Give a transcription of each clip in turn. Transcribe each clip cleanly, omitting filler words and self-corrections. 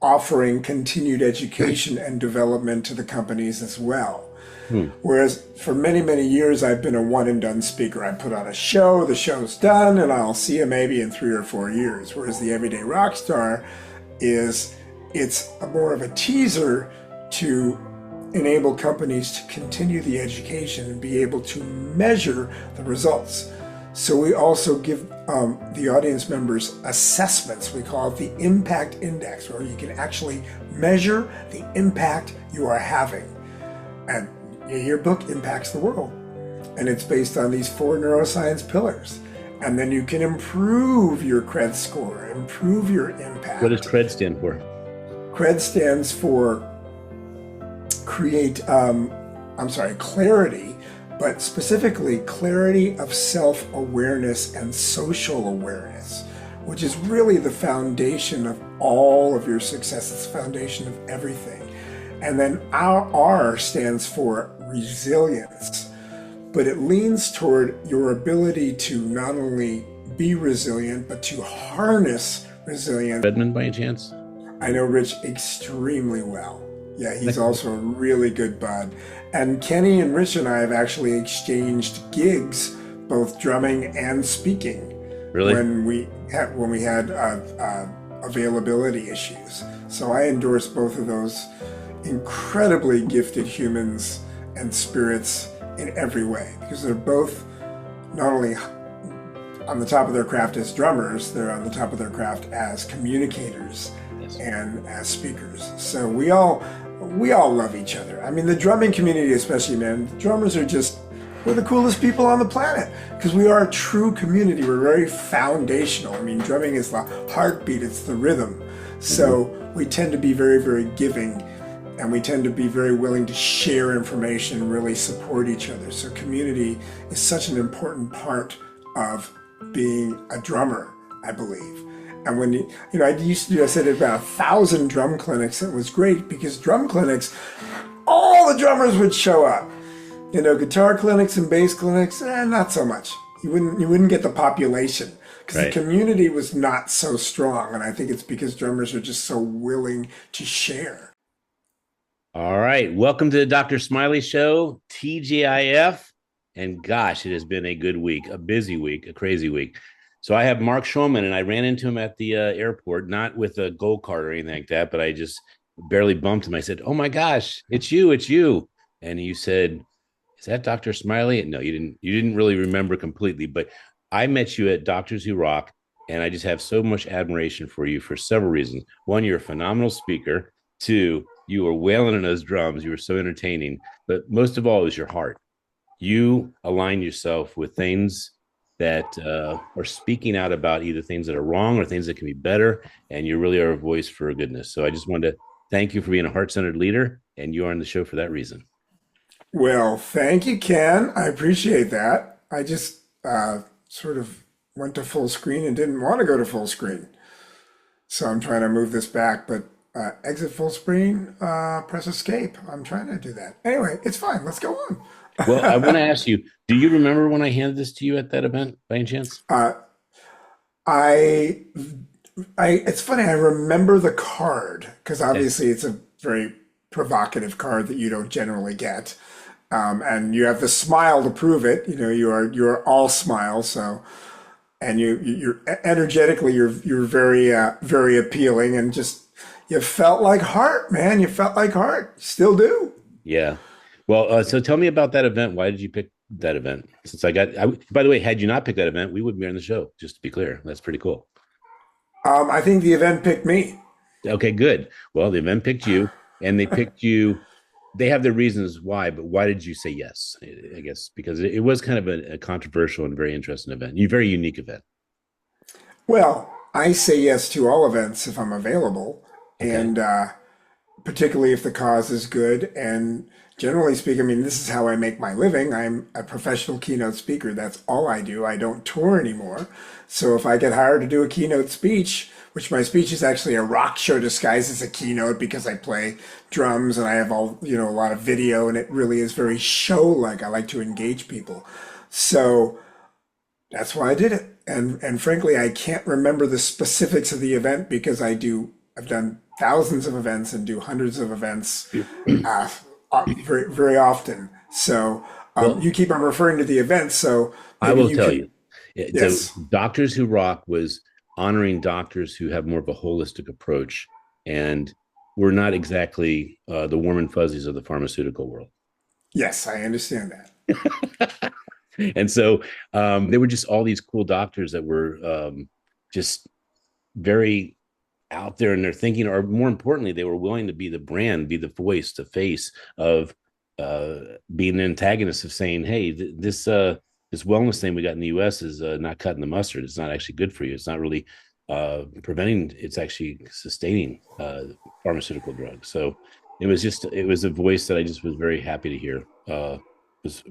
offering continued education and development to the companies as well. Whereas for many, many years, I've been a one and done speaker. I put on a show, the show's done, and I'll see you maybe in 3 or 4 years. Whereas the Everyday Rockstar it's more of a teaser to enable companies to continue the education and be able to measure the results. So we also give the audience members assessments. We call it the impact index, where you can actually measure the impact you are having. And your book impacts the world. And it's based on these 4 neuroscience pillars. And then you can improve your CRED score, improve your impact. What does CRED stand for? CRED stands for clarity, but specifically clarity of self-awareness and social awareness, which is really the foundation of all of your success. It's the foundation of everything. And then our R stands for resilience, but it leans toward your ability to not only be resilient, but to harness resilience. Redmond by any chance? I know Rich extremely well. Yeah, he's also a really good bud. And Kenny and Rich and I have actually exchanged gigs, both drumming and speaking. Really? When we had availability issues. So I endorse both of those incredibly gifted humans and spirits in every way, because they're both not only on the top of their craft as drummers, they're on the top of their craft as communicators and as speakers. So we all love each other. I mean, the drumming community especially, man, the drummers we're the coolest people on the planet, because we are a true community. We're very foundational. I mean, drumming is the heartbeat, it's the rhythm. So we tend to be very, very giving, and we tend to be very willing to share information and really support each other. So community is such an important part of being a drummer, I believe. And when I said about 1,000 drum clinics. It was great because drum clinics, all the drummers would show up. Guitar clinics and bass clinics, not so much. You wouldn't get the population, because the community was not so strong. And I think it's because drummers are just so willing to share. All right. Welcome to the Dr. Smiley Show, TGIF. And gosh, it has been a good week, a busy week, a crazy week. So I have Mark Schulman, and I ran into him at the airport, not with a gold card or anything like that, but I just barely bumped him. I said, "Oh my gosh, it's you." And you said, "Is that Dr. Smiley?" No, you didn't really remember completely, but I met you at Doctors Who Rock, and I just have so much admiration for you for several reasons. One, you're a phenomenal speaker. 2, you were wailing on those drums. You were so entertaining, but most of all, it was your heart. You align yourself with things that are speaking out about either things that are wrong or things that can be better, and you really are a voice for goodness. So I just wanted to thank you for being a heart-centered leader, and you are on the show for that reason. Well, thank you, Ken. I appreciate that. I just sort of went to full screen and didn't want to go to full screen. So I'm trying to move this back, but exit full screen, press escape. I'm trying to do that. Anyway, it's fine. Let's go on. Well, I want to ask you, do you remember when I handed this to you at that event by any chance? It's funny. I remember the card, because obviously it's a very provocative card that you don't generally get. And you have the smile to prove it. You're all smile. So, and you're energetically, you're very, very appealing, and just, you felt like heart, man. You felt like heart. Still do. Yeah. Well, so tell me about that event. Why did you pick that event? By the way, had you not picked that event, we wouldn't be on the show, just to be clear. That's pretty cool. I think the event picked me. Okay, good. Well, the event picked you, and they picked you. They have their reasons why, but why did you say yes? I guess because it was kind of a controversial and very interesting event. A very unique event. Well, I say yes to all events if I'm available. Okay. And particularly if the cause is good. And generally speaking, I mean, this is how I make my living. I'm a professional keynote speaker. That's all I do. I don't tour anymore. So if I get hired to do a keynote speech, which my speech is actually a rock show disguised as a keynote because I play drums and I have a lot of video, and it really is very show-like. I like to engage people. So that's why I did it. And frankly, I can't remember the specifics of the event because I've done thousands of events and do hundreds of events uh, very, very often. So Well, you keep on referring to the events, so I maybe will you tell can. you, the Yes, Doctors Who Rock was honoring doctors who have more of a holistic approach, and we're not exactly the warm and fuzzies of the pharmaceutical world. yes, I understand that. And so they were just all these cool doctors that were just very out there in their thinking, or more importantly, they were willing to be the brand, be the voice, the face of uh, being an antagonist of saying, "Hey, this wellness thing we got in the U.S. is not cutting the mustard. It's not actually good for you. It's not really preventing. It's actually sustaining pharmaceutical drugs." So it was a voice that I just was very happy to hear.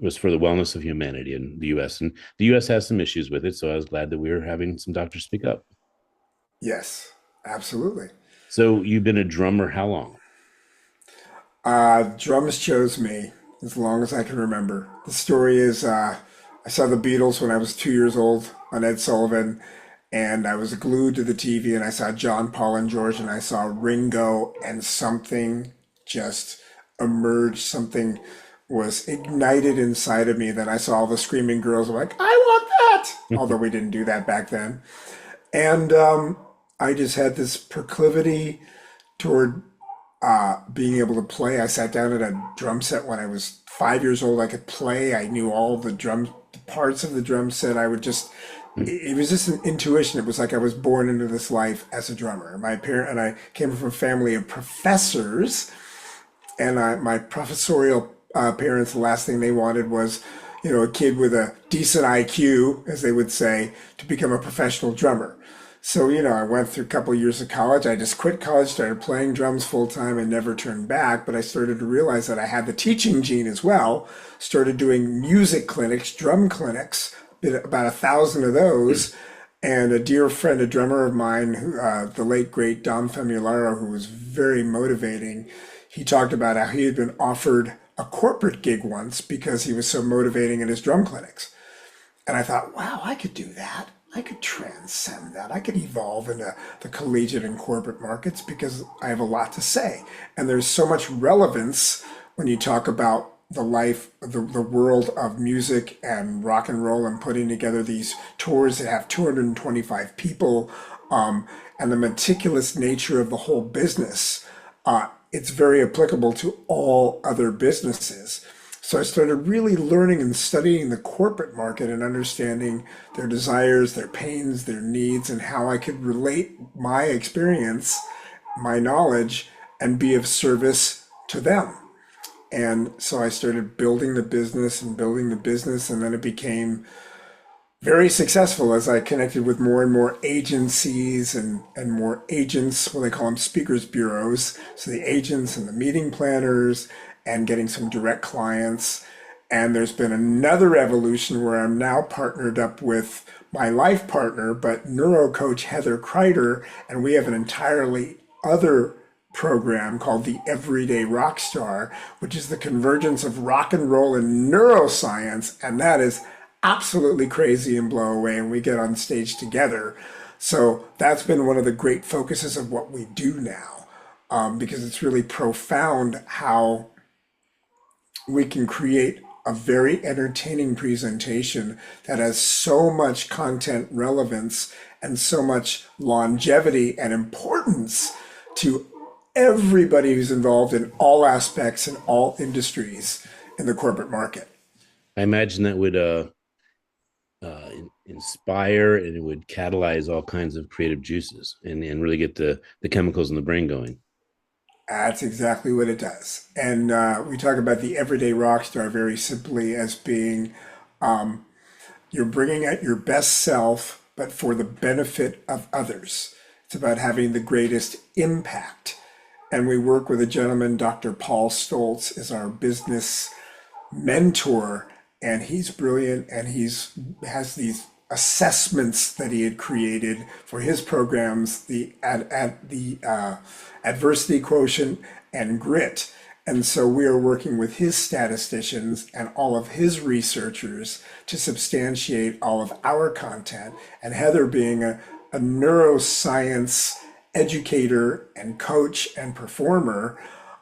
Was for the wellness of humanity in the U.S. and the U.S. has some issues with it, so I was glad that we were having some doctors speak up. Yes, absolutely. So you've been a drummer how long? Drums chose me as long as I can remember. The story is I saw the Beatles when I was 2 years old on Ed Sullivan, and I was glued to the TV, and I saw John, Paul, and George, and I saw Ringo, and something just emerged. Something was ignited inside of me that I saw all the screaming girls. I'm like, I want that! Although we didn't do that back then. And I just had this proclivity toward being able to play. I sat down at a drum set when I was 5 years old. I could play. I knew all the drum parts of the drum set. I would just, it was just an intuition. It was like I was born into this life as a drummer. My parent and I came from a family of professors, and my professorial parents, the last thing they wanted was, a kid with a decent IQ, as they would say, to become a professional drummer. So, I went through a couple of years of college. I just quit college, started playing drums full time, and never turned back. But I started to realize that I had the teaching gene as well. Started doing music clinics, drum clinics, did about 1,000 of those. And a dear friend, a drummer of mine, the late great Dom Famularo, who was very motivating, he talked about how he had been offered a corporate gig once because he was so motivating in his drum clinics. And I thought, wow, I could do that. I could transcend that. I could evolve into the collegiate and corporate markets because I have a lot to say. And there's so much relevance when you talk about the life, the world of music and rock and roll, and putting together these tours that have 225 people, and the meticulous nature of the whole business. It's very applicable to all other businesses. So I started really learning and studying the corporate market and understanding their desires, their pains, their needs, and how I could relate my experience, my knowledge, and be of service to them. And so I started building the business and building the business, and then it became very successful as I connected with more and more agencies and more agents, what they call them, speakers bureaus. So the agents and the meeting planners, and getting some direct clients. And there's been another evolution where I'm now partnered up with my life partner, but neuro coach Heather Krider, and we have an entirely other program called the Everyday Rockstar, which is the convergence of rock and roll and neuroscience. And that is absolutely crazy and blow away. And we get on stage together. So that's been one of the great focuses of what we do now, because it's really profound how we can create a very entertaining presentation that has so much content relevance and so much longevity and importance to everybody who's involved in all aspects and all industries in the corporate market. I imagine that would inspire and it would catalyze all kinds of creative juices and really get the chemicals in the brain going. That's exactly what it does. And we talk about the everyday rock star very simply as being you're bringing out your best self, but for the benefit of others. It's about having the greatest impact. And we work with a gentleman, Dr. Paul Stoltz, is our business mentor, and he's brilliant, and he's has these assessments that he had created for his programs, the adversity quotient and grit. And so we are working with his statisticians and all of his researchers to substantiate all of our content. And Heather, being a neuroscience educator and coach and performer.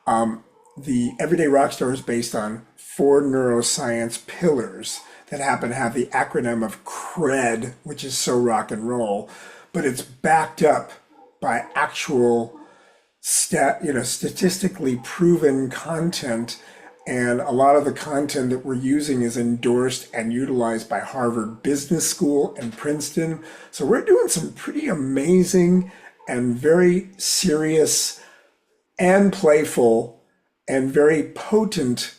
The Everyday Rockstar is based on 4 neuroscience pillars that happen to have the acronym of CRED, which is so rock and roll, but it's backed up by actual statistically proven content. And a lot of the content that we're using is endorsed and utilized by Harvard Business School and Princeton. So we're doing some pretty amazing and very serious and playful and very potent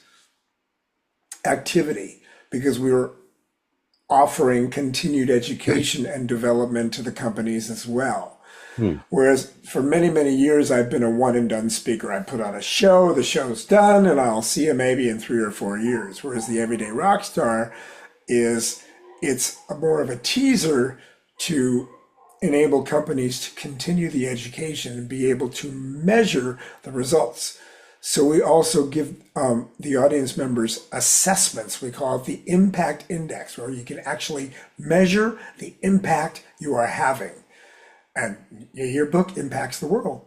activity, because we were offering continued education and development to the companies as well. Whereas for many, many years, I've been a one and done speaker. I put on a show, the show's done, and I'll see you maybe in 3 or 4 years. Whereas the Everyday Rockstar it's more of a teaser to enable companies to continue the education and be able to measure the results. So we also give the audience members assessments. We call it the impact index, where you can actually measure the impact you are having. And your book impacts the world.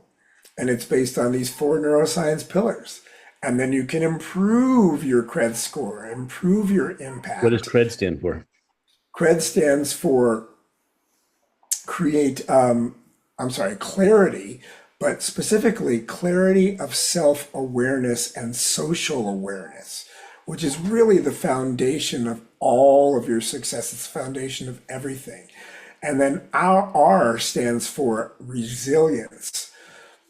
And it's based on these 4 neuroscience pillars. And then you can improve your CRED score, improve your impact. What does CRED stand for? CRED stands for clarity, but specifically clarity of self-awareness and social awareness, which is really the foundation of all of your success. It's the foundation of everything. And then our R stands for resilience,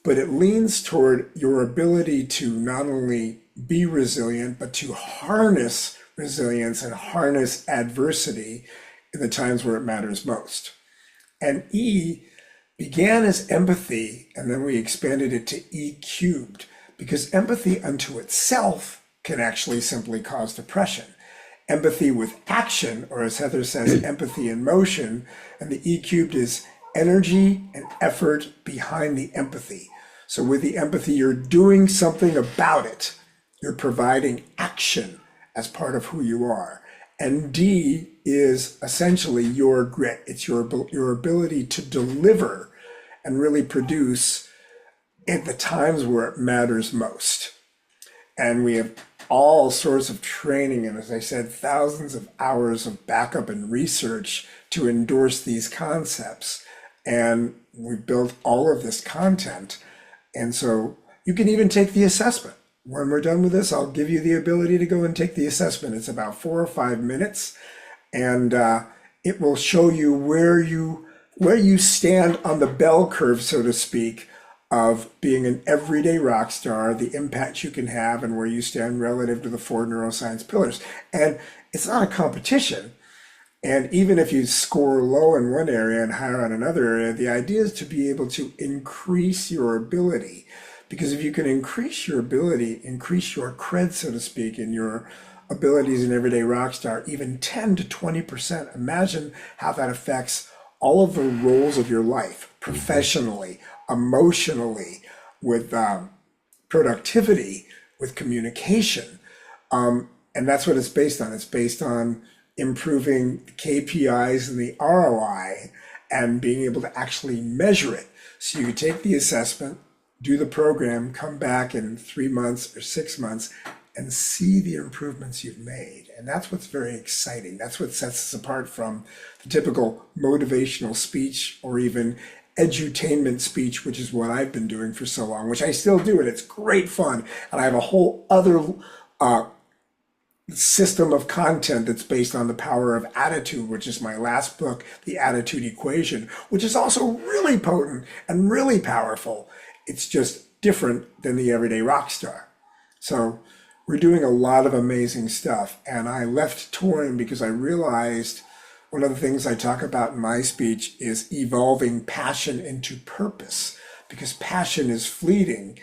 but it leans toward your ability to not only be resilient, but to harness resilience and harness adversity in the times where it matters most. And E began as empathy, and then we expanded it to E cubed, because empathy unto itself can actually simply cause depression. Empathy with action, or as Heather says, empathy in motion, and the E cubed is energy and effort behind the empathy. So with the empathy, you're doing something about it. You're providing action as part of who you are. And D is essentially your grit. It's your ability to deliver and really produce at the times where it matters most. And we have all sorts of training, and as I said, thousands of hours of backup and research to endorse these concepts. And we've built all of this content. And so you can even take the assessment. When we're done with this, I'll give you the ability to go and take the assessment. It's about 4 or 5 minutes, and it will show you where you stand on the bell curve, so to speak, of being an everyday rock star, the impact you can have, and where you stand relative to the 4 neuroscience pillars. And it's not a competition. And even if you score low in one area and higher on another area, the idea is to be able to increase your ability. Because if you can increase your ability, increase your cred, so to speak, in your abilities in Everyday Rockstar, even 10 to 20%, imagine how that affects all of the roles of your life, professionally, emotionally, with productivity, with communication. And that's what it's based on. It's based on improving KPIs and the ROI and being able to actually measure it. So you take the assessment, do the program, come back in 3 months or 6 months and see the improvements you've made. And that's what's very exciting. That's what sets us apart from the typical motivational speech or even edutainment speech, which is what I've been doing for so long, which I still do, and it's great fun. And I have a whole other system of content that's based on the power of attitude, which is my last book, The Attitude Equation, which is also really potent and really powerful. It's just different than the Everyday Rockstar. So we're doing a lot of amazing stuff. And I left touring because I realized one of the things I talk about in my speech is evolving passion into purpose, because passion is fleeting.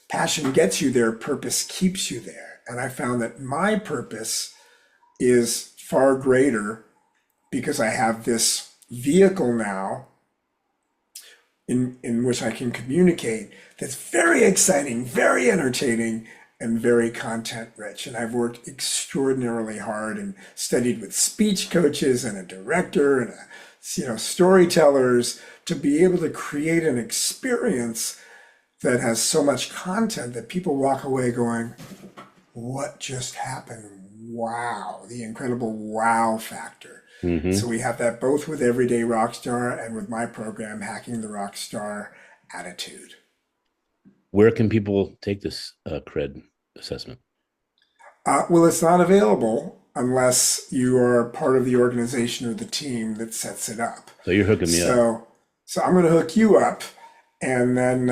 Passion gets you there, purpose keeps you there. And I found that my purpose is far greater because I have this vehicle now in which I can communicate that's very exciting, very entertaining, and very content rich. And I've worked extraordinarily hard and studied with speech coaches and a director and a storytellers to be able to create an experience that has so much content that people walk away going, what just happened? Wow, the incredible wow factor. Hmm. So we have that both with Everyday Rockstar and with my program, Hacking the Rockstar Attitude. Where can people take this CRED assessment? Well, it's not available unless you are part of the organization or the team that sets it up. So you're hooking me up. So I'm going to hook you up, and then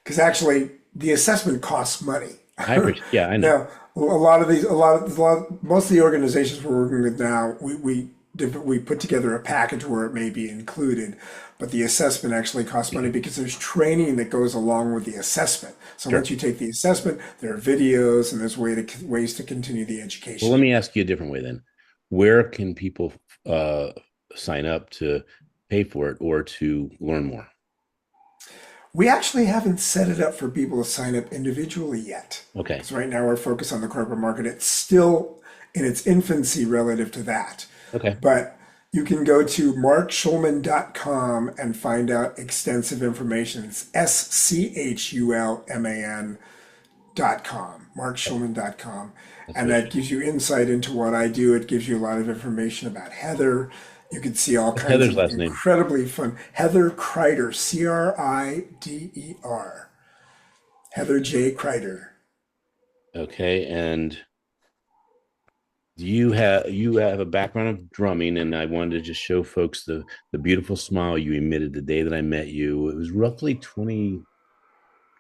because actually the assessment costs money. I appreciate. Yeah, I know. Now, most of the organizations we're working with now, we put together a package where it may be included, but the assessment actually costs money because there's training that goes along with the assessment. So Sure. once you take the assessment, there are videos and there's ways to continue the Well, education. let me ask you a different way then. Where can people uh, sign up to pay for it or to learn more? We actually haven't set it up for people to sign up individually yet. Okay. Because right now we're focused on the corporate market. It's still in its infancy relative to that. Okay. But you can go to markschulman.com and find out extensive information. It's SCHULMAN.com, markschulman.com. That's And really that gives you insight into what I do. It gives you a lot of information about Heather. You can see all What's kinds Heather's of last name? incredibly fun. Heather Krider, Crider. Heather J. Krider. Okay. And you have a background of drumming, and I wanted to just show folks the beautiful smile you emitted the day that I met you. It was roughly 20,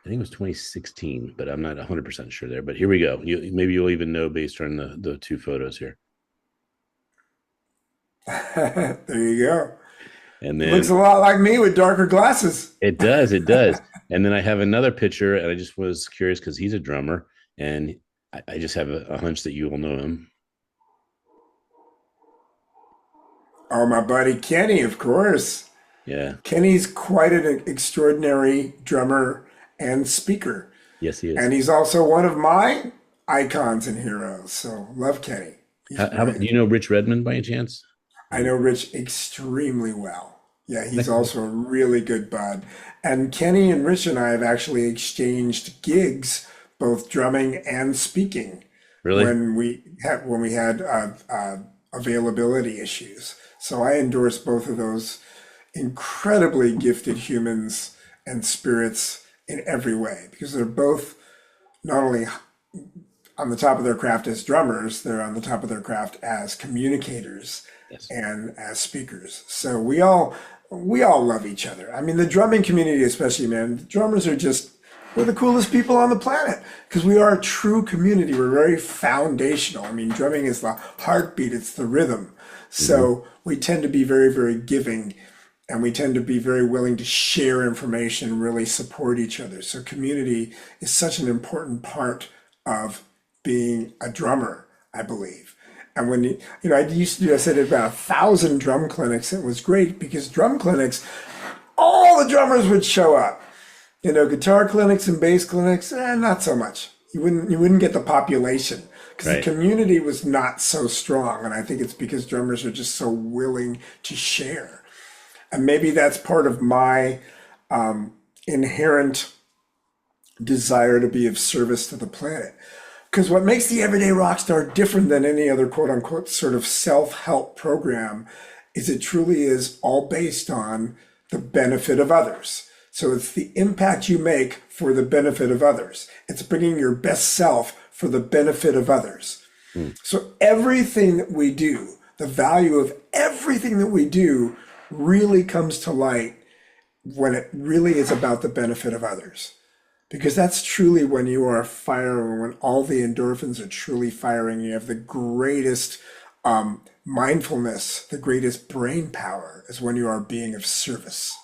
I think it was 2016, but I'm not 100% sure there. But here we go. Maybe you'll even know based on the two photos here. There you go. And Looks then a lot like me with darker glasses. it does. And then I have another picture, and I just was curious because he's a drummer, and I just have a hunch that you will know him. Oh, my buddy Kenny, of course. Yeah. Kenny's quite an extraordinary drummer and speaker. Yes, he is. And he's also one of my icons and heroes. So love Kenny. He's How about, do brilliant. you know Rich Redmond by any chance? I know Rich extremely well. Yeah, he's Next. also a really good bud. And Kenny and Rich and I have actually exchanged gigs, both drumming and speaking, Really? when we had availability issues. So I endorse both of those incredibly gifted humans and spirits in every way because they're both not only on the top of their craft as drummers, they're on the top of their craft as communicators Yes. and as speakers. So we all love each other. I mean, the drumming community, especially, man, the drummers are just we're the coolest people on the planet because we are a true community. We're very foundational. I mean, drumming is the heartbeat, it's the rhythm. Hmm. So we tend to be very, very giving and we tend to be very willing to share information and really support each other. So community is such an important part of being a drummer, I believe. And when I said about 1,000 drum clinics. It was great because drum clinics, all the drummers would show up. Guitar clinics and bass clinics, not so much. You wouldn't get the population because the Right. community was not so strong. And I think it's because drummers are just so willing to share. And maybe that's part of my inherent desire to be of service to the planet. Because what makes the Everyday Rockstar different than any other quote unquote sort of self-help program is it truly is all based on the benefit of others. So it's the impact you make for the benefit of others. It's bringing your best self for the benefit of others. Hmm. So everything that we do, the value of everything that we do really comes to light when it really is about the benefit of others. Because that's truly when you are firing, when all the endorphins are truly firing, you have the greatest mindfulness, the greatest brain power is when you are being of service.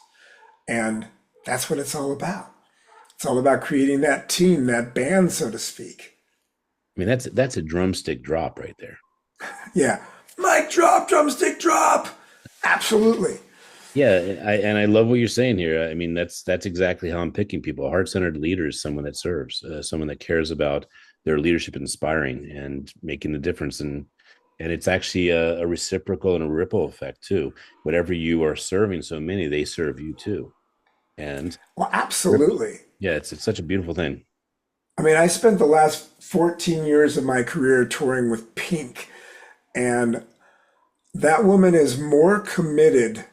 And that's what it's all about. It's all about creating that team, that band, so to speak. I mean, that's a drumstick drop right there. Yeah. Mic drop, drumstick drop. Absolutely. Yeah, and I love what you're saying here. I mean, that's exactly how I'm picking people. A heart-centered leader is someone that serves, someone that cares about their leadership, inspiring and making the difference. And And it's actually a reciprocal and a ripple effect too. Whatever you are serving so many, they serve you too. And Well, ripple. absolutely. Yeah, it's such a beautiful thing. I mean, I spent the last 14 years of my career touring with Pink, and that woman is more committed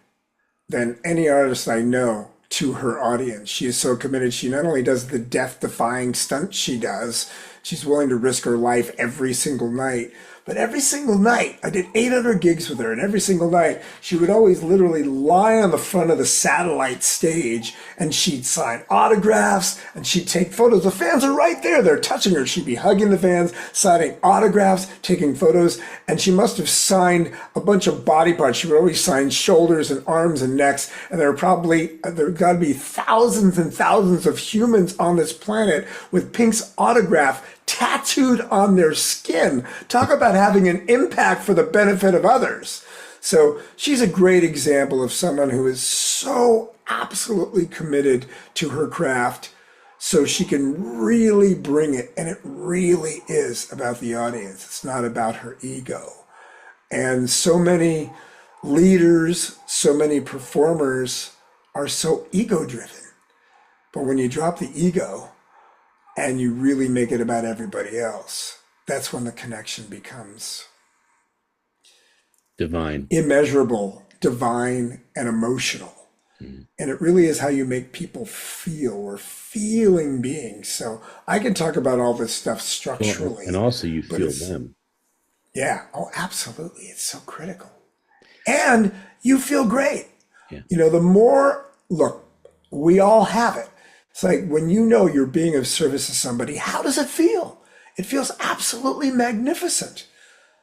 than any artist I know to her audience. She is so committed. She not only does the death-defying stunts she does, she's willing to risk her life every single night. But every single night, I did 800 gigs with her, and every single night, she would always literally lie on the front of the satellite stage, and she'd sign autographs, and she'd take photos. The fans are right there. They're touching her. She'd be hugging the fans, signing autographs, taking photos, and she must have signed a bunch of body parts. She would always sign shoulders and arms and necks, and there got to be thousands and thousands of humans on this planet with Pink's autograph tattooed on their skin. Talk about having an impact for the benefit of others. So she's a great example of someone who is so absolutely committed to her craft so she can really bring it. And it really is about the audience. It's not about her ego. And so many leaders, so many performers are so ego driven. But when you drop the ego, and you really make it about everybody else, that's when the connection becomes Divine. immeasurable, divine, and emotional. And it really is how you make people feel. We're feeling beings. So I can talk about all this stuff structurally. And also you feel them. Yeah. Oh, absolutely. It's so critical. And you feel great. Yeah. The more, look, we all have it. It's like when you know you're being of service to somebody, how does it feel? It feels absolutely magnificent.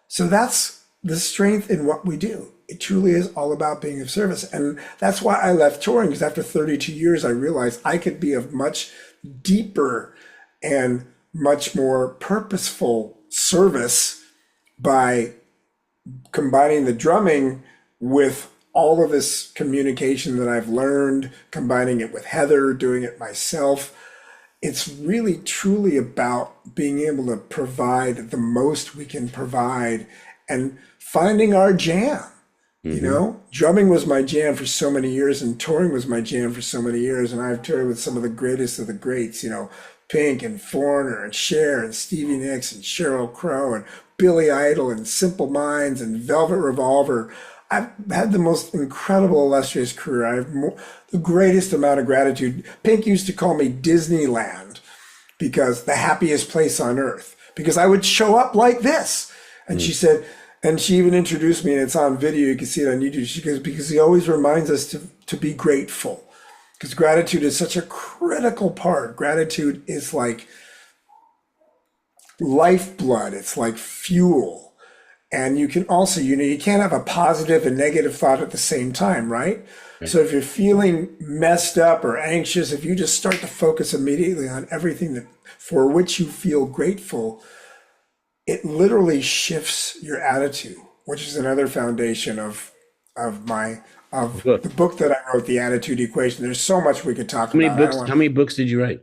So that's the strength in what we do. It truly is all about being of service. And that's why I left touring, because after 32 years, I realized I could be of much deeper and much more purposeful service by combining the drumming with all of this communication that I've learned, combining it with Heather, doing it myself. It's really truly about being able to provide the most we can provide and finding our jam. Drumming was my jam for so many years, and touring was my jam for so many years. And I've toured with some of the greatest of the greats, Pink and Foreigner and Cher and Stevie Nicks and Sheryl Crow and Billy Idol and Simple Minds and Velvet Revolver. I've had the most incredible, illustrious career. I have the greatest amount of gratitude. Pink used to call me Disneyland, because the happiest place on earth, because I would show up like this. And she said, and she even introduced me, and it's on video, you can see it on YouTube. She goes, because he always reminds us to be grateful, because gratitude is such a critical part. Gratitude is like lifeblood. It's like fuel. And you can also, you can't have a positive and negative thought at the same time, right? So if you're feeling messed up or anxious, if you just start to focus immediately on everything for which you feel grateful, it literally shifts your attitude, which is another foundation of the book that I wrote, The Attitude Equation. There's so much we could talk about. How many books did you write?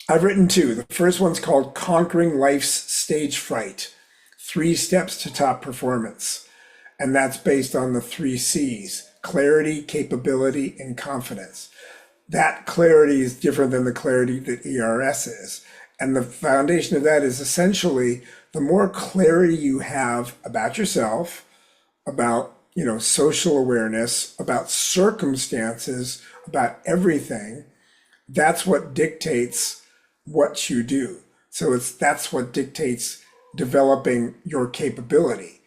I've written 2. The first one's called Conquering Life's Stage Fright: 3 Steps to Top Performance. And that's based on the 3 C's: clarity, capability, and confidence. That clarity is different than the clarity that ERS is. And the foundation of that is essentially the more clarity you have about yourself, about, social awareness, about circumstances, about everything, that's what dictates what you do. So that's what dictates developing your capability.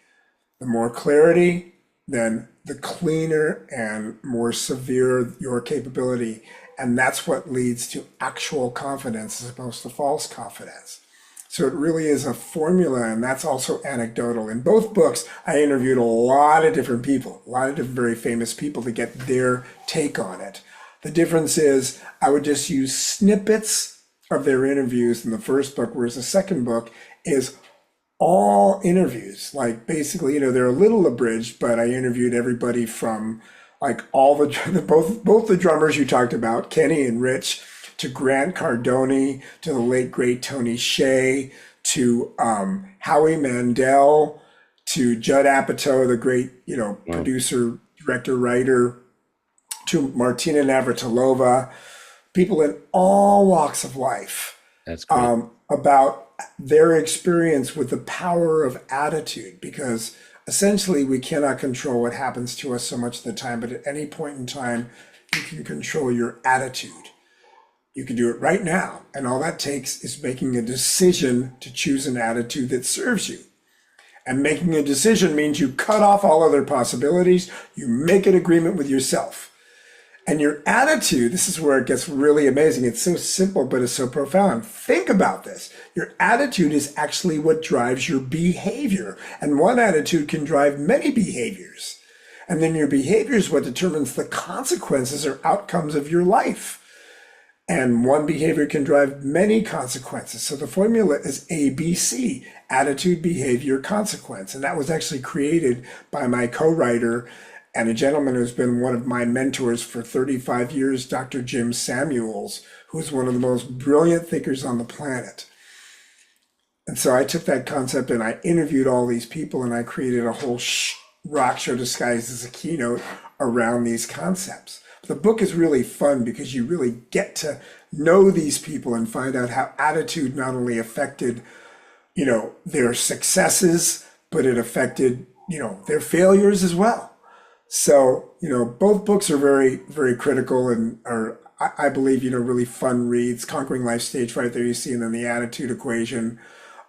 The more clarity, then the cleaner and more severe your capability. And that's what leads to actual confidence as opposed to false confidence. So it really is a formula, and that's also anecdotal. In both books, I interviewed a lot of different people, a lot of different very famous people to get their take on it. The difference is I would just use snippets of their interviews in the first book, whereas the second book is all interviews. Like basically, they're a little abridged, but I interviewed everybody from like all the both the drummers you talked about, Kenny and Rich, to Grant Cardone, to the late great Tony Hsieh, to Howie Mandel, to Judd Apatow, the great, Wow, producer, director, writer, to Martina Navratilova, people in all walks of life, that's great. about their experience with the power of attitude, because essentially we cannot control what happens to us so much of the time, but at any point in time, you can control your attitude. You can do it right now. And all that takes is making a decision to choose an attitude that serves you. And making a decision means you cut off all other possibilities. You make an agreement with yourself. And your attitude, this is where it gets really amazing. It's so simple, but it's so profound. Think about this. Your attitude is actually what drives your behavior. And one attitude can drive many behaviors. And then your behavior is what determines the consequences or outcomes of your life. And one behavior can drive many consequences. So the formula is ABC, attitude, behavior, consequence. And that was actually created by my co-writer and a gentleman who's been one of my mentors for 35 years, Dr. Jim Samuels, who's one of the most brilliant thinkers on the planet. And so I took that concept and I interviewed all these people and I created a whole rock show disguised as a keynote around these concepts. The book is really fun because you really get to know these people and find out how attitude not only affected, their successes, but it affected, their failures as well. So, both books are very, very critical and are, I believe, really fun reads. Conquering Life Stage Fright, there you see, and then The Attitude Equation.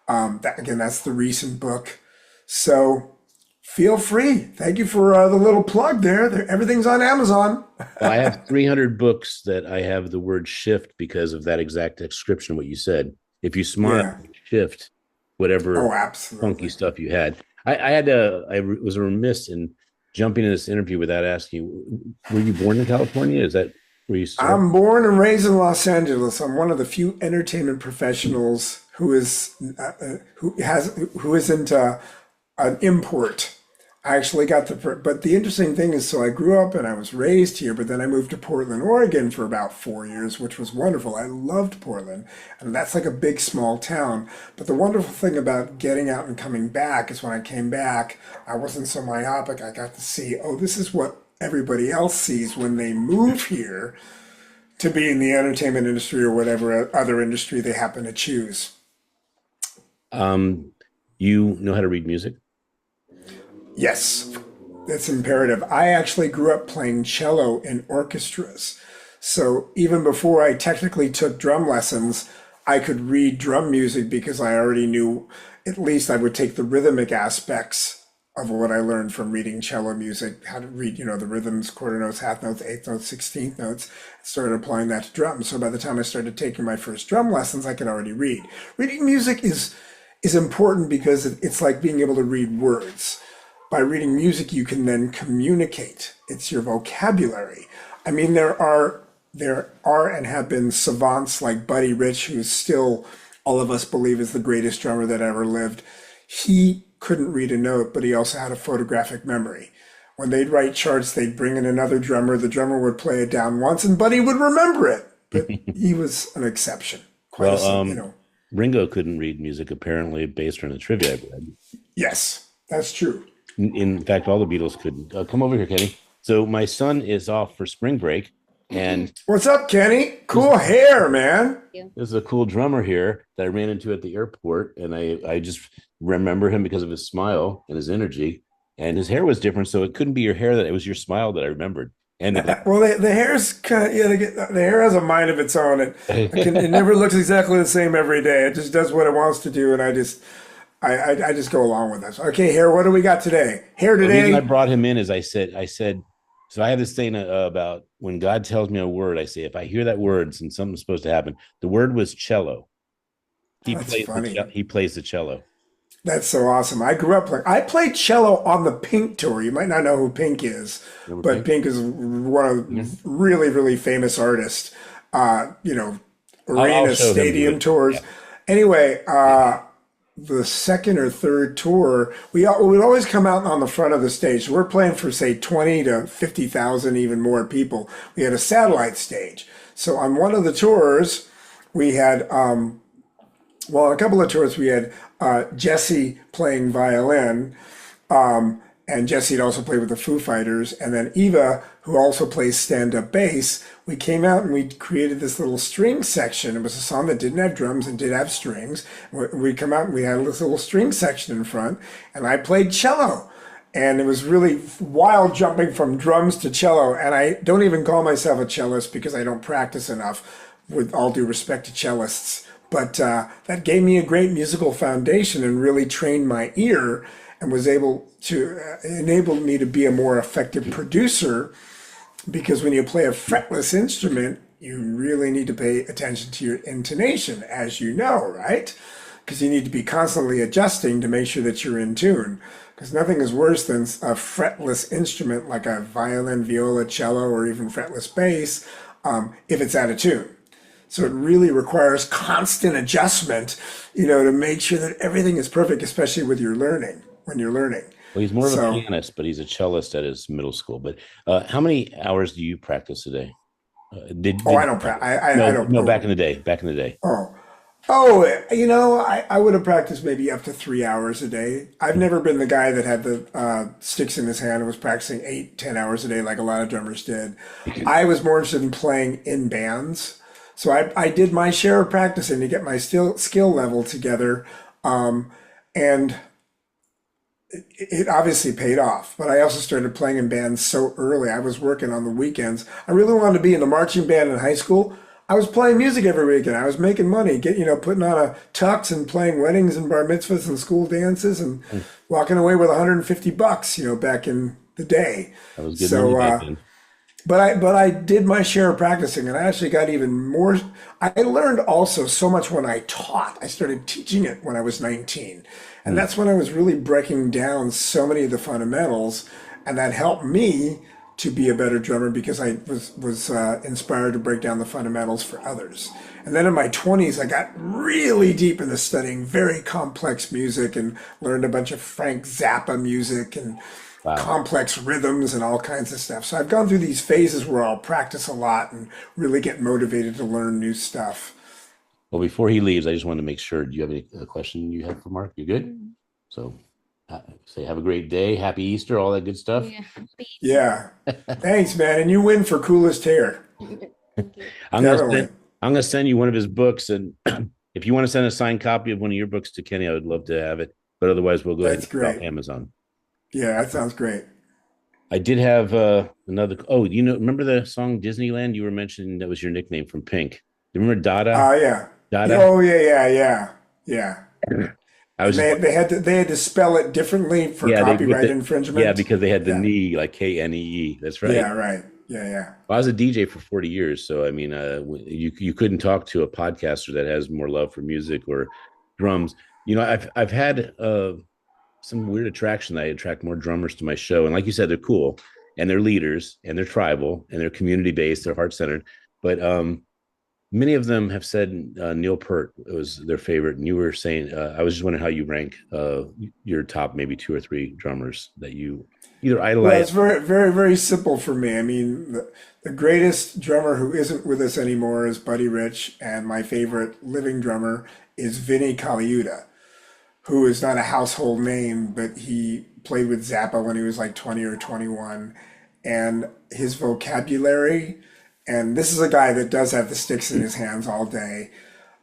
That's the recent book. So feel free. Thank you for the little plug there. Everything's on Amazon. Well, I have 300 books that I have the word shift because of that exact description of what you said. If you smile, Yeah. shift whatever Oh, funky absolutely. stuff you had. I was remiss in jumping in this interview without asking you, were you born in California? Is that where you started? I'm born and raised in Los Angeles. I'm one of the few entertainment professionals who isn't an import. I actually got but the interesting thing is, so I grew up and I was raised here, but then I moved to Portland, Oregon for about 4 years, which was wonderful. I loved Portland, and that's like a big, small town. But the wonderful thing about getting out and coming back is when I came back, I wasn't so myopic. I got to see, oh, this is what everybody else sees when they move here to be in the entertainment industry or whatever other industry they happen to choose. Um, you know how to read music? Yes, that's imperative. I actually grew up playing cello in orchestras. So even before I technically took drum lessons, I could read drum music because I already knew, at least I would take the rhythmic aspects of what I learned from reading cello music, how to read, the rhythms, quarter notes, half notes, eighth notes, 16th notes, started applying that to drums. So by the time I started taking my first drum lessons, I could already read. Reading music is important because it's like being able to read words. By reading music, you can then communicate. It's your vocabulary. I mean, there are and have been savants like Buddy Rich, who's still all of us believe is the greatest drummer that ever lived. He couldn't read a note, but he also had a photographic memory. When they'd write charts, they'd bring in another drummer. The drummer would play it down once, and Buddy would remember it. But he was an exception. Quite Well, a. Ringo couldn't read music apparently, based on the trivia I've read. Yes, that's true. In fact, all the Beatles couldn't. Come over here, Kenny. So my son is off for spring break, and What's up, Kenny? Cool hair, man. there's a cool drummer here that I ran into at the airport, and I just remember him because of his smile and his energy, and his hair was different, so it couldn't be your hair, that it was your smile that I remembered. And Well, the hair's kind of, the hair has a mind of its own. It never looks exactly the same every day. It just does what it wants to do, and I just go along with it. So, okay, hair, what do we got today? Hair the reason I today. brought him in is I said, so I have this thing about when God tells me a word, I say, if I hear that word and something's supposed to happen, the word was cello. That's funny. He plays the cello. That's so awesome. I played cello on the Pink tour. You might not know who Pink is, Remember but Pink? Pink is one of the really, really famous artists. Uh, you know, I'll arena, show him to stadium it. tours. Yeah. Anyway, the second or third tour, we'd always come out on the front of the stage. So we're playing for, say, 20 to 50,000, even more people. We had a satellite stage. So on one of the tours, we had, on a couple of tours, we had Jesse playing violin, And Jesse had also played with the Foo Fighters. And then Eva, who also plays stand-up bass, we came out and we created this little string section. It was a song that didn't have drums and did have strings. We'd come out and we had this little string section in front, and I played cello. And it was really wild jumping from drums to cello. And I don't even call myself a cellist because I don't practice enough, with all due respect to cellists. But that gave me a great musical foundation and really trained my ear, and was able to enable me to be a more effective producer, because when you play a fretless instrument, you really need to pay attention to your intonation, as you know, right? Because you need to be constantly adjusting to make sure that you're in tune. Because nothing is worse than a fretless instrument like a violin, viola, cello, or even fretless bass, if it's out of tune. So it really requires constant adjustment, to make sure that everything is perfect, especially with your learning, when you're learning. Well, he's more of a pianist, but he's a cellist at his middle school. But how many hours do you practice a day? I don't practice. I don't. No, back in the day. Back in the day. I would have practiced maybe up to 3 hours a day. I've never been the guy that had the sticks in his hand and was practicing 8, 10 hours a day like a lot of drummers did. I was more interested in playing in bands. So I did my share of practicing to get my skill level together. And it obviously paid off, but I also started playing in bands so early. I was working on the weekends. I really wanted to be in the marching band in high school. I was playing music every weekend. I was making money, putting on a tux and playing weddings and bar mitzvahs and school dances and walking away with $150, back in the day. That was good money back then. But I did my share of practicing, and I actually got even more. I learned also so much when I taught. I started teaching it when I was 19. And that's when I was really breaking down so many of the fundamentals, and that helped me to be a better drummer because I was inspired to break down the fundamentals for others. And then in my 20s, I got really deep into studying very complex music and learned a bunch of Frank Zappa music and complex rhythms and all kinds of stuff. So I've gone through these phases where I'll practice a lot and really get motivated to learn new stuff. Well, before he leaves, I just wanted to make sure, do you have any question you have for Mark? You good? So say have a great day. Happy Easter, all that good stuff. Yeah. Thanks, man. And you win for coolest hair. I'm gonna send you one of his books, and if you want to send a signed copy of one of your books to Kenny, I would love to have it. But otherwise, we'll go ahead and drop Amazon. Yeah, that sounds great. I did have another. Oh, remember the song Disneyland you were mentioning? That was your nickname from Pink. You remember Dada? Yeah. Dada. Oh yeah. They had to spell it differently for copyright infringement. Yeah, because they had the knee, like Knee. That's right. Yeah, right. Yeah. I was a DJ for 40 years, so I mean, you couldn't talk to a podcaster that has more love for music or drums. I've had some weird attraction. I attract more drummers to my show, and like you said, they're cool and they're leaders and they're tribal and they're community based. They're heart centered, but many of them have said Neil Peart was their favorite. And you were saying, I was just wondering how you rank your top maybe 2 or 3 drummers that you either idolize. Well, it's very, very, very simple for me. I mean, the greatest drummer who isn't with us anymore is Buddy Rich, and my favorite living drummer is Vinnie Colaiuta, who is not a household name, but he played with Zappa when he was like 20 or 21. And his vocabulary, and this is a guy that does have the sticks in his hands all day.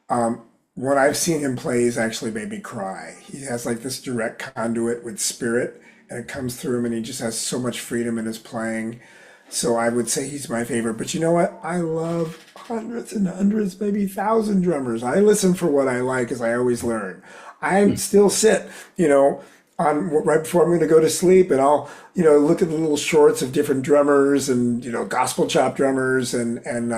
When I've seen him play, he's actually made me cry. He has like this direct conduit with spirit, and it comes through him, and he just has so much freedom in his playing. So I would say he's my favorite. But you know what? I love hundreds and hundreds, maybe 1,000 drummers. I listen for what I like, as I always learn. I still sit, on right before I'm going to go to sleep, and I'll, look at the little shorts of different drummers and, gospel chop drummers and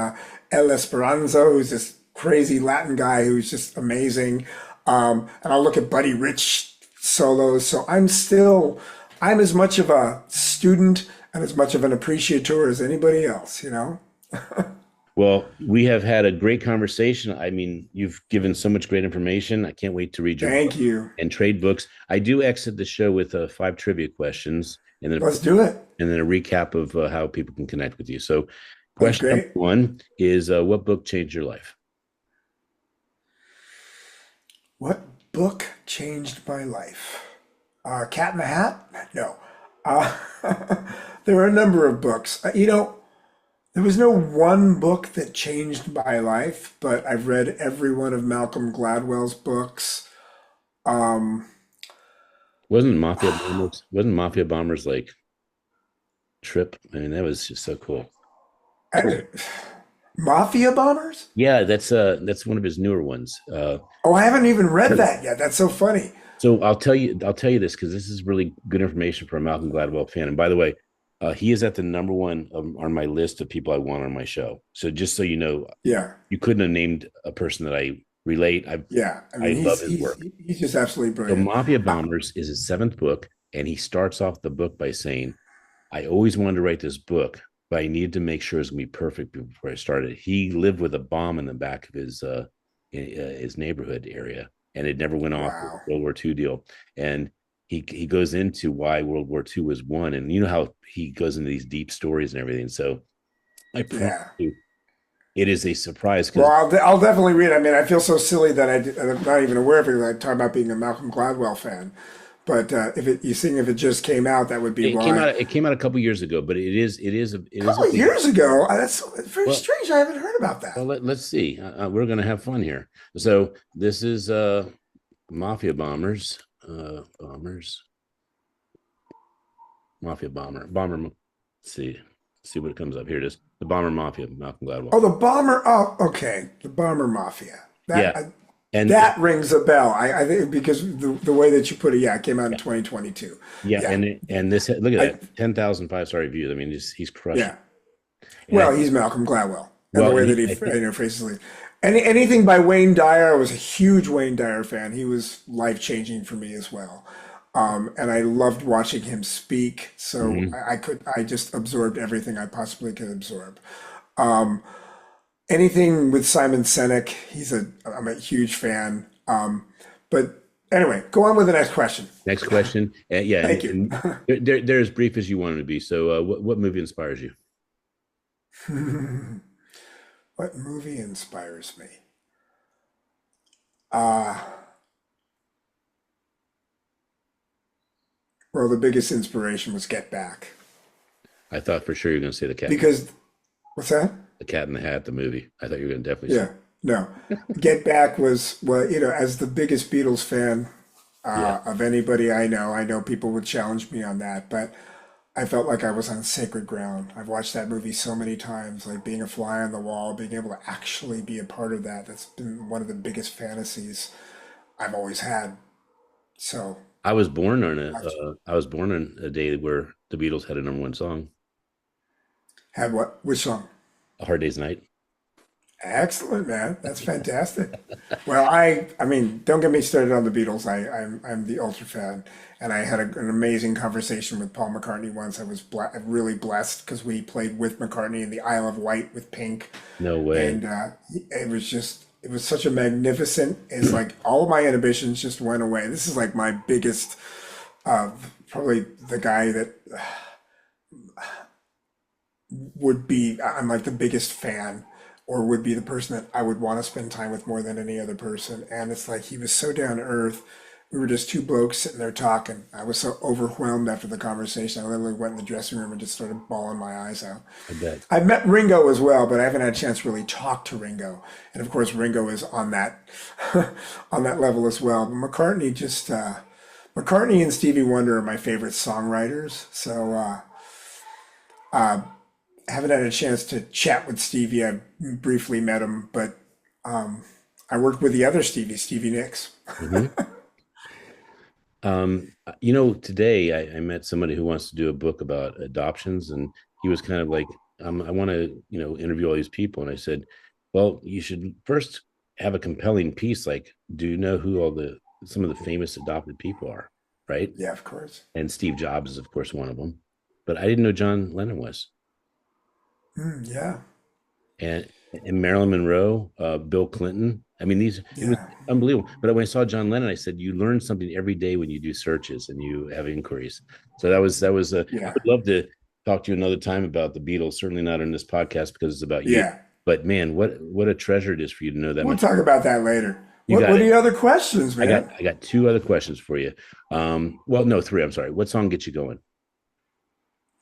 El Esperanza, who's this crazy Latin guy who's just amazing. And I'll look at Buddy Rich solos. So I'm as much of a student and as much of an appreciator as anybody else, Well, we have had a great conversation. I mean, you've given so much great information. I can't wait to read your Thank you. And trade books. I do exit the show with 5 trivia questions, and then let's do it. And then a recap of how people can connect with you. So, question number 1 is, what book changed your life? What book changed my life? Cat in the Hat? No. Uh, there are a number of books. There was no one book that changed my life, but I've read every one of Malcolm Gladwell's books. Um, Wasn't Mafia Bombers? Wasn't Mafia Bombers like Trip? I mean, that was just so cool. I- Mafia Bombers? Yeah, that's one of his newer ones. Oh, I haven't even read that yet. That's so funny. So I'll tell you this because this is really good information for a Malcolm Gladwell fan. And by the way, he is at the number one on my list of people I want on my show. So just so you know, Yeah, you couldn't have named a person that I relate. yeah. I I mean, love he's his he's work. he's just absolutely So brilliant. Mafia Uh, Bombers is his seventh book, and he starts off the book by saying, "I always wanted to write this book, but I needed to make sure it was going to be perfect before I started." He lived with a bomb in the back of his neighborhood area, and it never went off with wow. the World War II deal. And he goes into why World War II was won, and you know how he goes into these deep stories and everything. So I promise Yeah. you, it is a surprise Well, because I'll definitely read. I mean, I feel so silly that I'm not even aware of it. I talk about being a Malcolm Gladwell fan, but if it just came out, that would be it came why. out. It came out a couple years ago, but it A is a couple of big. years ago, that's very Well, strange. I haven't heard about that. let's see. We're going to have fun here. So this is Mafia Bombers, bombers, Mafia Bomber. Let's see what it comes up. Here it is. The Bomber Mafia, Malcolm Gladwell. Oh, the bomber. Oh, okay, the bomber mafia. Yeah, and That rings a bell. I think because the way that you put it, yeah, it came out in yeah, 2022. yeah, Yeah, and this look at I that 10,000 5-star reviews. I mean, he's crushing. yeah. And I Well, think he's Malcolm Gladwell, and the well, way and that he I think phrases it. Anything by Wayne Dyer, I was a huge Wayne Dyer fan. He was life changing for me as well, and I loved watching him speak. So mhm. I just absorbed everything I possibly could absorb. Um, Anything with Simon Sinek, I'm a huge fan. But anyway, go on with the next question. Next question. Yeah, Thank you. and they're as brief as you want them to be. So, what movie inspires you? What movie inspires me? Uh, well, the biggest inspiration was Get Back. I thought for sure you were going to say Because, what's that? the Cat in the Hat, the movie. I thought you were going to definitely say. Yeah, no. Get Back was, well, as the biggest Beatles fan Yeah, of anybody I know people would challenge me on that, but I felt like I was on sacred ground. I've watched that movie so many times, like being a fly on the wall, being able to actually be a part of that. That's been one of the biggest fantasies I've always had. So, I was born on a day where the Beatles had a number one song, had what? Which song? "A Hard Day's Night." Excellent, man. That's fantastic. Well, I mean, don't get me started on the Beatles. I'm the ultra fan, and I had an amazing conversation with Paul McCartney once. I was really blessed because we played with McCartney in the Isle of Wight with Pink, No way. and it was such a magnificent. It's like all of my inhibitions just went away. This is like my biggest, uh, probably the guy that would be. I'm like the biggest fan, or would be the person that I would want to spend time with more than any other person. And it's like he was so down to earth. We were just two blokes sitting there talking. I was so overwhelmed after the conversation. I literally went in the dressing room and just started bawling my eyes out. I bet. I've met Ringo as well, but I haven't had a chance to really talk to Ringo. And of course, Ringo is on that on that level as well. But McCartney and Stevie Wonder are my favorite songwriters. So I haven't had a chance to chat with Stevie. I briefly met him, but I worked with the other Stevie, Stevie Nicks. Hmm. Today I met somebody who wants to do a book about adoptions, and he was kind of like, I want to, interview all these people. And I said, well, you should first have a compelling piece. Like, do you know who some of the famous adopted people are? Right. Yeah, of course. And Steve Jobs is, of course, one of them. But I didn't know John Lennon was. Yeah, And Marilyn Monroe, Bill Clinton. I mean, it was yeah, unbelievable. But when I saw John Lennon, I said, you learn something every day when you do searches and you have inquiries. So I yeah, would love to talk to you another time about the Beatles. Certainly not on this podcast because it's about you. yeah. But man, what a treasure it is for you to know that We'll much. talk about that later. You got What are it. your other questions, man? I got two other questions for you. Well, no, three. I'm sorry. What song gets you going?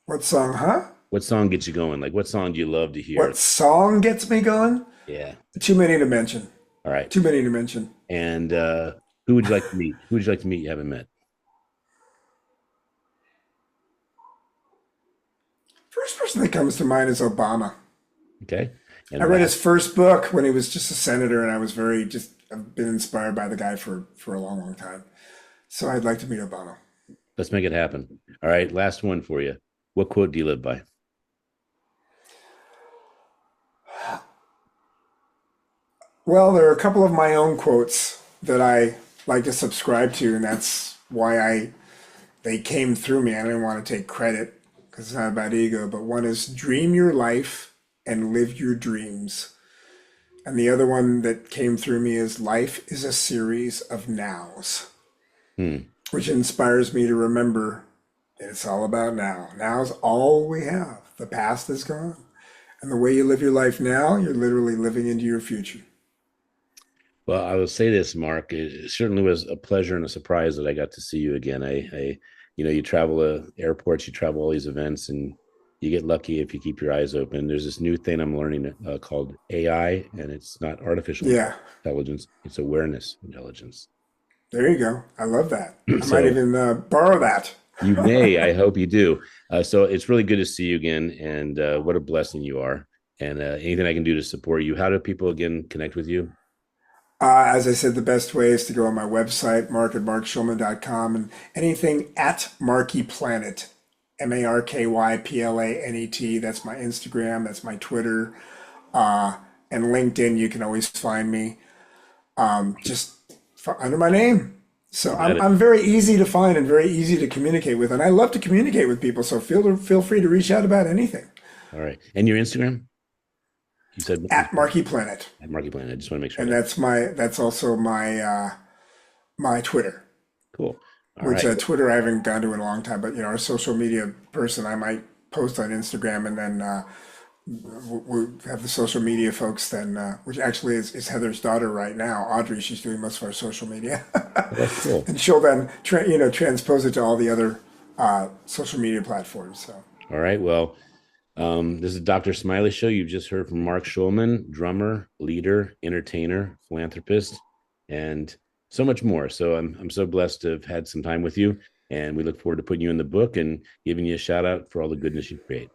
What song, huh? What song gets you going? Like, what song do you love to hear? What song gets me going? Yeah. Too many to mention. All right. Too many to mention. And who would you like to meet? Who would you like to meet you haven't met? First person that comes to mind is Obama. Okay. I And read last, his first book when he was just a senator, and I was very just I've been inspired by the guy for a long, long time. So I'd like to meet Obama. let's make it happen. All right. Last one for you. What quote do you live by? Well, there are a couple of my own quotes that I like to subscribe to, and that's why I they came through me. I didn't want to take credit because it's not about ego, but one is dream your life and live your dreams. And the other one that came through me is life is a series of nows, Hmm. which inspires me to remember that it's all about now. Now's all we have. The past is gone. And the way you live your life now, you're literally living into your future. Well, I will say this, Mark. It certainly was a pleasure and a surprise that I got to see you again. You travel to airports, you travel all these events, and you get lucky if you keep your eyes open. There's this new thing I'm learning called AI, and it's not artificial Yeah, intelligence; it's awareness intelligence. there you go. I love that. I might So even borrow that. you may, I hope you do. So it's really good to see you again, and what a blessing you are. And anything I can do to support you. How do people again connect with you? As I said, the best way is to go on my website, mark@markschulman.com, and anything at Marky Planet, MarkyPlanet. That's my Instagram, that's my Twitter, and LinkedIn. You can always find me just under my name. So You got it. I'm very easy to find and very easy to communicate with, and I love to communicate with people. So feel free to reach out about anything All right. And your Instagram? You said at Marky Planet, at Marky Planet. I just want to make sure I and got it. that's also my Twitter. Cool. All Which right. Twitter I haven't gone to in a long time, but our social media person, I might post on Instagram, and then we have the social media folks then, which actually is Heather's daughter right now, Audrey. She's doing most of our social media, That's cool. and she'll then transpose it to all the other social media platforms. So All right. Well, this is Dr. Smiley Show. You've just heard from Mark Schulman, drummer, leader, entertainer, philanthropist, and so much more. So I'm so blessed to have had some time with you, and we look forward to putting you in the book and giving you a shout out for all the goodness you create.